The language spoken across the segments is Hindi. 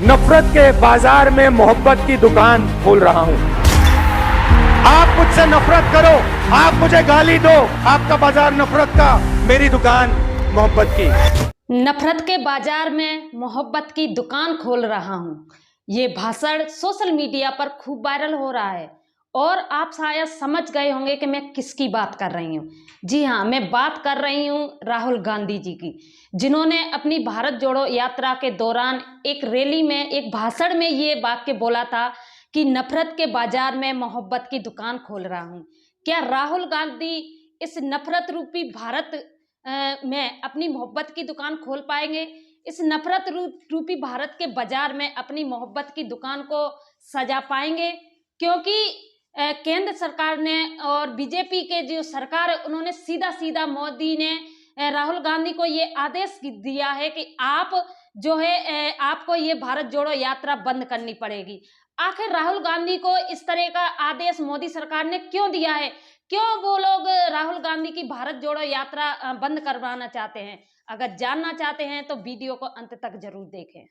नफरत के बाजार में मोहब्बत की दुकान खोल रहा हूं। आप मुझसे नफरत करो, आप मुझे गाली दो, आपका बाजार नफरत का, मेरी दुकान मोहब्बत की। नफरत के बाजार में मोहब्बत की दुकान खोल रहा हूं। ये भाषण सोशल मीडिया पर खूब वायरल हो रहा है और आप शायद समझ गए होंगे कि मैं किसकी बात कर रही हूं। जी हां, मैं बात कर रही हूं राहुल गांधी जी की, जिन्होंने अपनी भारत जोड़ो यात्रा के दौरान एक रैली में, एक भाषण में ये वाक्य बोला था कि नफरत के बाजार में मोहब्बत की दुकान खोल रहा हूं। क्या राहुल गांधी इस नफरत रूपी भारत में अपनी मोहब्बत की दुकान खोल पाएंगे? इस नफरत रूपी भारत के बाजार में अपनी मोहब्बत की दुकान को सजा पाएंगे? क्योंकि केंद्र सरकार ने और बीजेपी के जो सरकार है, उन्होंने सीधा सीधा मोदी ने राहुल गांधी को ये आदेश दिया है कि आप जो है आपको ये भारत जोड़ो यात्रा बंद करनी पड़ेगी। आखिर राहुल गांधी को इस तरह का आदेश मोदी सरकार ने क्यों दिया है? क्यों वो लोग राहुल गांधी की भारत जोड़ो यात्रा बंद करवाना चाहते हैं? अगर जानना चाहते हैं तो वीडियो को अंत तक जरूर देखें।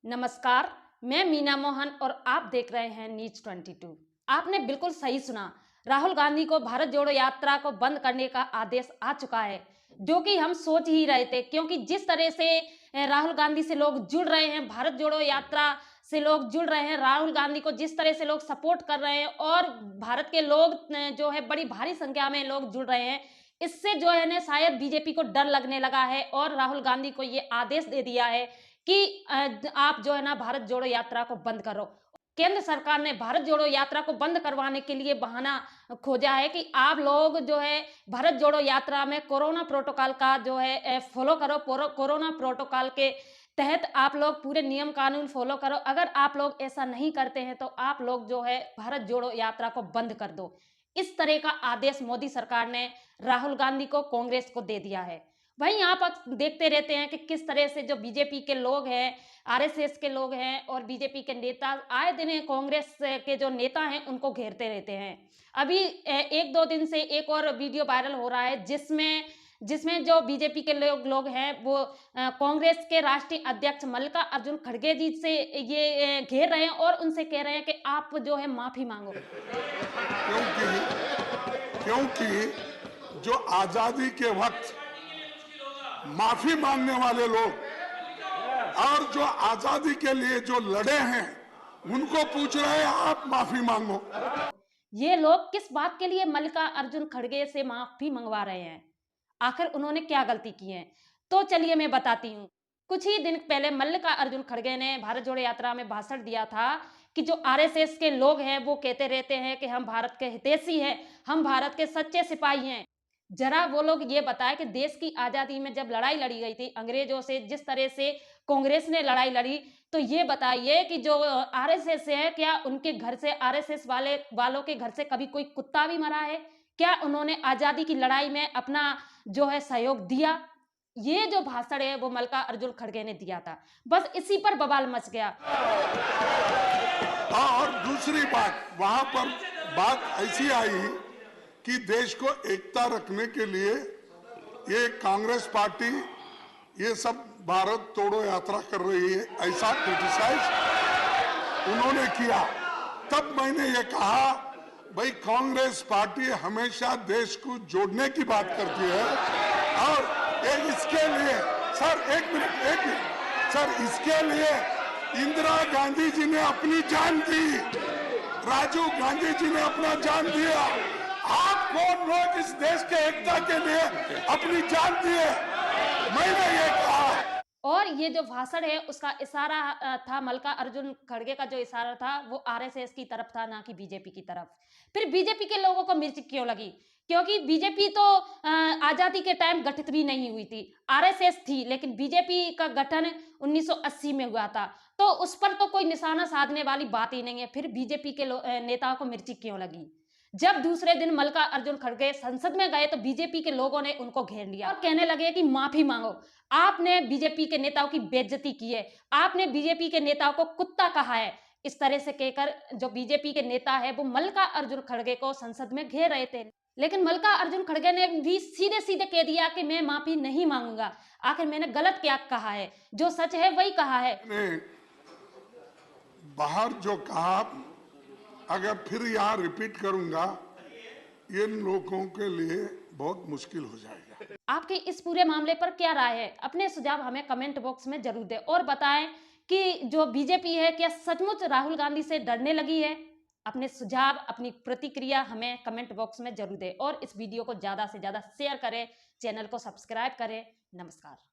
नमस्कार, मैं मीना मोहन और आप देख रहे हैं न्यूज 22। आपने बिल्कुल सही सुना, राहुल गांधी को भारत जोड़ो यात्रा को बंद करने का आदेश आ चुका है, जो कि हम सोच ही रहे थे। क्योंकि जिस तरह से राहुल गांधी से लोग जुड़ रहे हैं, भारत जोड़ो यात्रा से लोग जुड़ रहे हैं, राहुल गांधी को जिस तरह से लोग सपोर्ट कर रहे हैं और भारत के लोग जो है बड़ी भारी संख्या में लोग जुड़ रहे हैं, इससे जो है ना शायद बीजेपी को डर लगने लगा है और राहुल गांधी को ये आदेश दे दिया है कि आप जो है ना भारत जोड़ो यात्रा को बंद करो। केंद्र सरकार ने भारत जोड़ो यात्रा को बंद करवाने के लिए बहाना खोजा है कि आप लोग जो है भारत जोड़ो यात्रा में कोरोना प्रोटोकॉल का जो है फॉलो करो, कोरोना प्रोटोकॉल के तहत आप लोग पूरे नियम कानून फॉलो करो। अगर आप लोग ऐसा नहीं करते हैं तो आप लोग जो है भारत जोड़ो यात्रा को बंद कर दो। इस तरह का आदेश मोदी सरकार ने राहुल गांधी को, कांग्रेस को दे दिया है। वहीं आप देखते रहते हैं कि किस तरह से जो बीजेपी के लोग हैं, आरएसएस के लोग हैं और बीजेपी के नेता आए दिन कांग्रेस के जो नेता हैं उनको घेरते रहते हैं। अभी एक दो दिन से एक और वीडियो वायरल हो रहा है जिसमें जिसमें जो बीजेपी के लोग हैं वो कांग्रेस के राष्ट्रीय अध्यक्ष मल्लिकार्जुन खड़गे जी से ये घेर रहे हैं और उनसे कह रहे हैं कि आप जो है माफी मांगो। क्योंकि जो आजादी के वक्त माफी मांगने वाले लोग और जो आजादी के लिए जो लड़े हैं उनको पूछ रहे हैं आप माफी मांगो। ये लोग किस बात के लिए मल्लिकार्जुन खड़गे से माफी मंगवा रहे हैं? आखिर उन्होंने क्या गलती की है? तो चलिए मैं बताती हूँ। कुछ ही दिन पहले मल्लिकार्जुन खड़गे ने भारत जोड़ो यात्रा में भाषण दिया था कि जो आरएसएस के लोग हैं वो कहते रहते हैं कि हम भारत के हितैषी हैं, हम भारत के सच्चे सिपाही हैं। जरा वो लोग ये बताएं कि देश की आजादी में जब लड़ाई लड़ी गई थी अंग्रेजों से, जिस तरह से कांग्रेस ने लड़ाई लड़ी, तो ये बताइए कि जो आरएसएस है, क्या उनके घर से, आरएसएस वालों के घर से कभी कोई कुत्ता भी मरा है? क्या उन्होंने आजादी की लड़ाई में अपना जो है सहयोग दिया? ये जो भाषण है वो मल्लिकार्जुन खड़गे ने दिया था, बस इसी पर बवाल मच गया। और दूसरी बात, वहां पर बात ऐसी आई कि देश को एकता रखने के लिए ये कांग्रेस पार्टी ये सब भारत तोड़ो यात्रा कर रही है, ऐसा क्रिटिसाइज उन्होंने किया। तब मैंने ये कहा भाई कांग्रेस पार्टी हमेशा देश को जोड़ने की बात करती है और इसके लिए एक मिनट सर, इसके लिए इंदिरा गांधी जी ने अपनी जान दी, राजीव गांधी जी ने अपना जान दिया। आप कौन लोग इस देश के एकता के लिए अपनी जान दिए? मैंने ये कहा। और ये जो भाषण है उसका इशारा था, मल्लिकार्जुन खड़गे का जो इशारा था वो आरएसएस की तरफ था, ना कि बीजेपी की तरफ। फिर बीजेपी के लोगों को मिर्च क्यों लगी? क्योंकि बीजेपी तो आजादी के टाइम गठित भी नहीं हुई थी, आरएसएस थी, लेकिन बीजेपी का गठन 1980 में हुआ था, तो उस पर तो कोई निशाना साधने वाली बात ही नहीं है। फिर बीजेपी के नेताओं को मिर्ची क्यों लगी? जब दूसरे दिन मल्लिकार्जुन खड़गे संसद में गए तो बीजेपी के लोगों ने उनको घेर लिया और कहने लगे कि माफी मांगो, आपने बीजेपी के नेताओं की बेइज्जती की है, आपने बीजेपी के नेताओं को कुत्ता कहा है। इस तरह से कहकर जो बीजेपी के नेता है वो मल्लिकार्जुन खड़गे को संसद में घेर रहे थे। लेकिन मल्लिकार्जुन खड़गे ने भी सीधे सीधे कह दिया कि मैं माफी नहीं मांगूंगा। आखिर मैंने गलत क्या कहा है? जो सच है वही कहा है। मैंने बाहर जो कहा, अगर फिर यहाँ रिपीट करूंगा, इन लोगों के लिए बहुत मुश्किल हो जाएगा। आपकी इस पूरे मामले पर क्या राय है? अपने सुझाव हमें कमेंट बॉक्स में जरूर दें और बताएं कि जो बीजेपी है क्या सचमुच राहुल गांधी से डरने लगी है? अपने सुझाव, अपनी प्रतिक्रिया हमें कमेंट बॉक्स में जरूर दें और इस वीडियो को ज्यादा से ज्यादा शेयर करें, चैनल को सब्सक्राइब करें। नमस्कार।